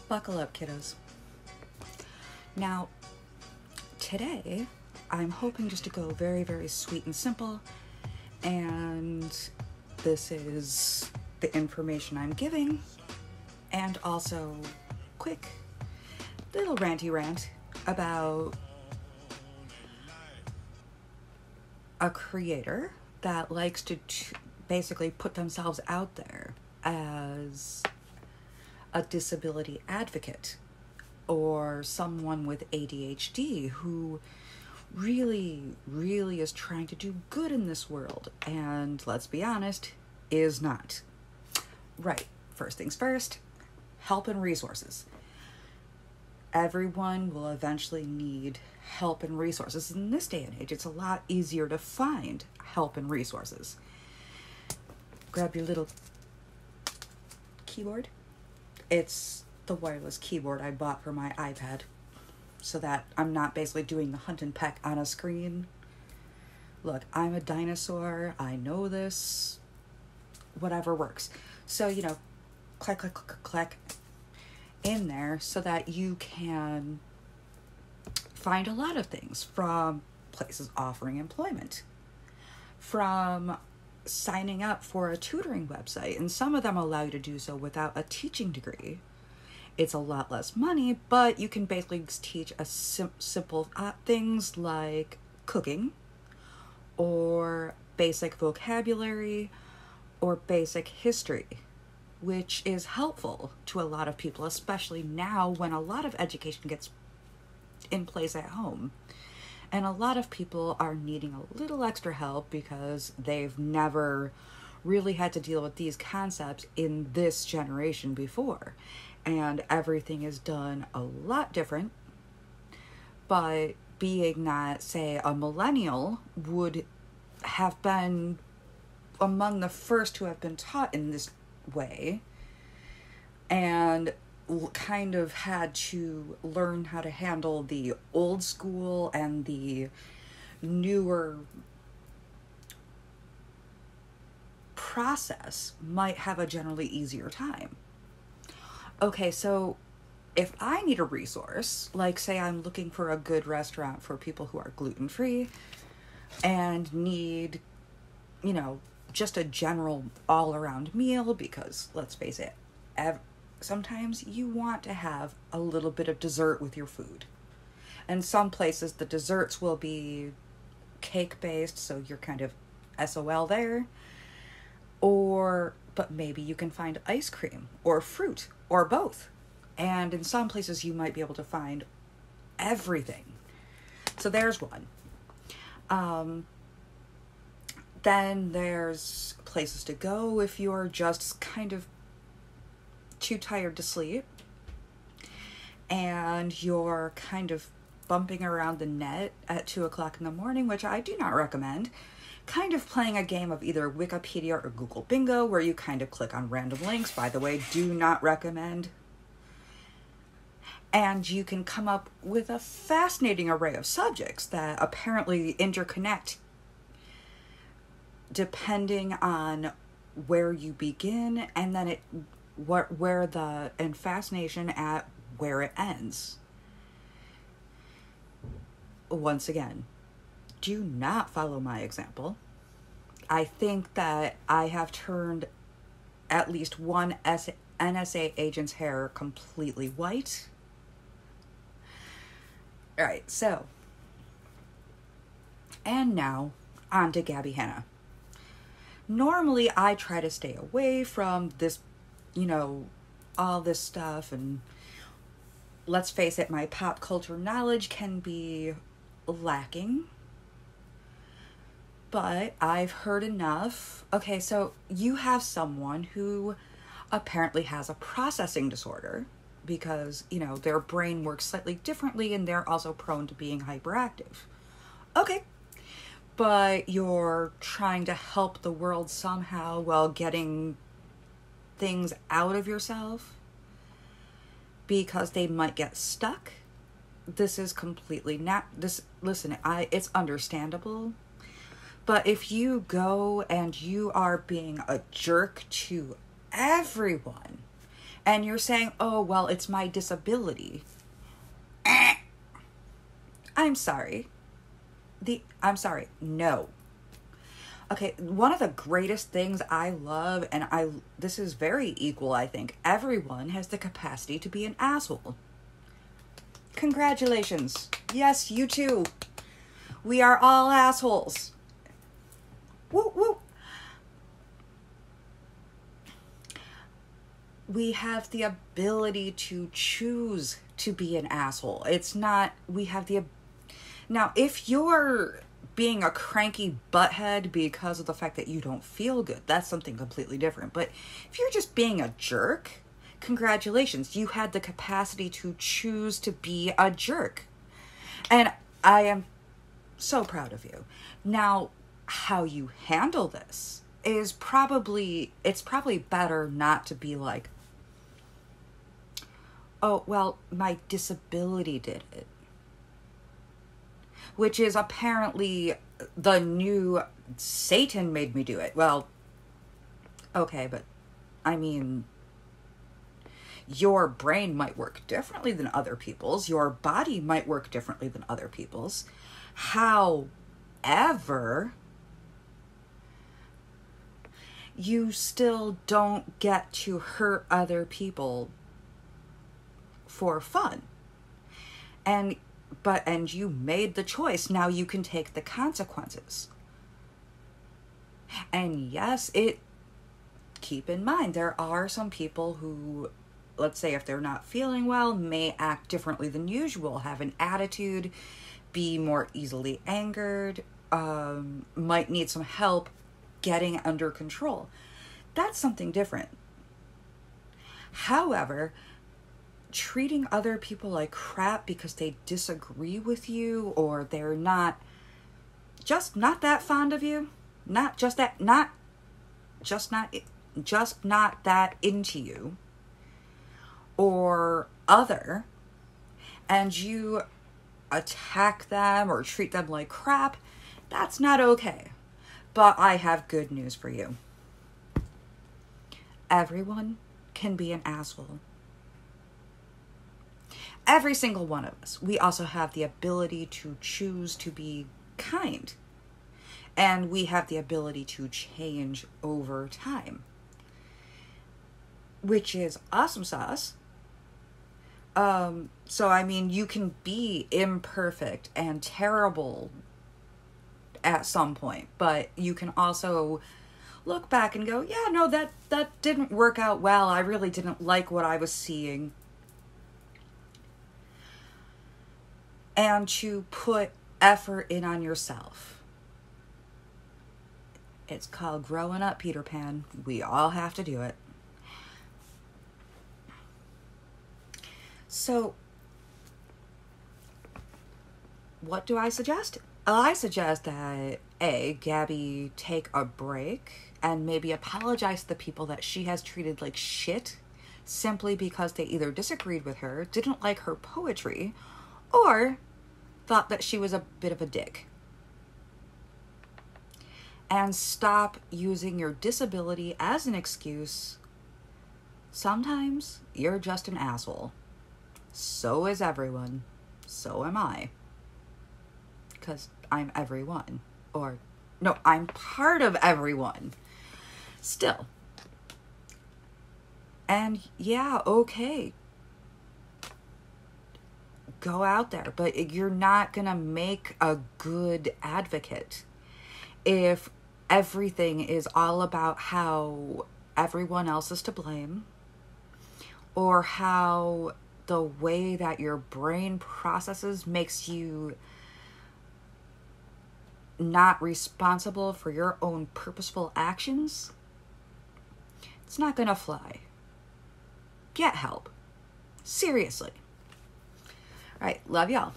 Buckle up, kiddos. Now, today, I'm hoping just to go very, very sweet and simple, and this is the information I'm giving, and also quick little ranty rant about a creator that likes to basically put themselves out there as a disability advocate or someone with ADHD who really, really is trying to do good in this world and, let's be honest, is not. Right, first things first, help and resources. Everyone will eventually need help and resources. In this day and age, it's a lot easier to find help and resources. Grab your little keyboard. It's the wireless keyboard I bought for my iPad so that I'm not basically doing the hunt and peck on a screen. Look, I'm a dinosaur. I know this. Whatever works. So, click, click, click, click in there so that you can find a lot of things from places offering employment, from signing up for a tutoring website, and some of them allow you to do so without a teaching degree. It's a lot less money, but you can basically teach a simple things like cooking or basic vocabulary or basic history, which is helpful to a lot of people, especially now when a lot of education gets in place at home. And a lot of people are needing a little extra help because they've never really had to deal with these concepts in this generation before. And everything is done a lot different. But being that, say, a millennial would have been among the first to have been taught in this way and kind of had to learn how to handle the old school and the newer process, might have a generally easier time. Okay, so if I need a resource, like say I'm looking for a good restaurant for people who are gluten-free and need, just a general all-around meal, because let's face it, sometimes you want to have a little bit of dessert with your food. And some places the desserts will be cake-based, so you're kind of SOL there. But maybe you can find ice cream or fruit or both. And in some places you might be able to find everything. So there's one. Then there's places to go if you're just kind of too tired to sleep and you're kind of bumping around the net at 2 o'clock in the morning, which I do not recommend. Kind of playing a game of either Wikipedia or Google Bingo where you kind of click on random links. By the way, do not recommend. And you can come up with a fascinating array of subjects that apparently interconnect depending on where you begin, and then and fascination at where it ends. Once again, do not follow my example. I think that I have turned at least one NSA agent's hair completely white. All right, so, and now on to Gabby Hanna. Normally, I try to stay away from this, all this stuff, and let's face it, my pop culture knowledge can be lacking. But I've heard enough. Okay, so you have someone who apparently has a processing disorder because, their brain works slightly differently and they're also prone to being hyperactive. Okay. But you're trying to help the world somehow while getting things out of yourself because they might get stuck. This is completely it's understandable. But if you go and you are being a jerk to everyone And you're saying, oh, well, it's my disability. I'm sorry. No. Okay, one of the greatest things I love, and this is very equal, I think. Everyone has the capacity to be an asshole. Congratulations. Yes, you too. We are all assholes. Woo, woo. We have the ability to choose to be an asshole. It's not, now, if you're being a cranky butthead because of the fact that you don't feel good, that's something completely different. But if you're just being a jerk, congratulations. You had the capacity to choose to be a jerk. And I am so proud of you. Now, how you handle this is it's probably better not to be like, oh, well, my disability did it. Which is apparently the new Satan made me do it. Well, okay, but I mean, your brain might work differently than other people's. Your body might work differently than other people's. However, you still don't get to hurt other people for fun. And you made the choice. Now you can take the consequences. And yes, keep in mind, there are some people who, let's say if they're not feeling well, may act differently than usual, have an attitude, be more easily angered, might need some help getting under control. That's something different. However, treating other people like crap because they disagree with you, or they're not that fond of you, not that into you, or other, and you attack them or treat them like crap, that's not okay. But I have good news for you. Everyone can be an asshole. Every single one of us. We also have the ability to choose to be kind. And we have the ability to change over time. Which is awesome sauce. So, I mean, you can be imperfect and terrible at some point. But you can also look back and go, yeah, no, that didn't work out well. I really didn't like what I was seeing. And to put effort in on yourself. It's called growing up, Peter Pan. We all have to do it. So, what do I suggest? I suggest that Gabby take a break and maybe apologize to the people that she has treated like shit simply because they either disagreed with her, didn't like her poetry, or thought that she was a bit of a dick. And stop using your disability as an excuse. Sometimes you're just an asshole. So is everyone. So am I. Because I'm everyone. Or, no, I'm part of everyone. Still. And yeah, okay. Go out there, but you're not gonna make a good advocate if everything is all about how everyone else is to blame, or how the way that your brain processes makes you not responsible for your own purposeful actions. It's not gonna fly. Get help. Seriously. All right, love y'all.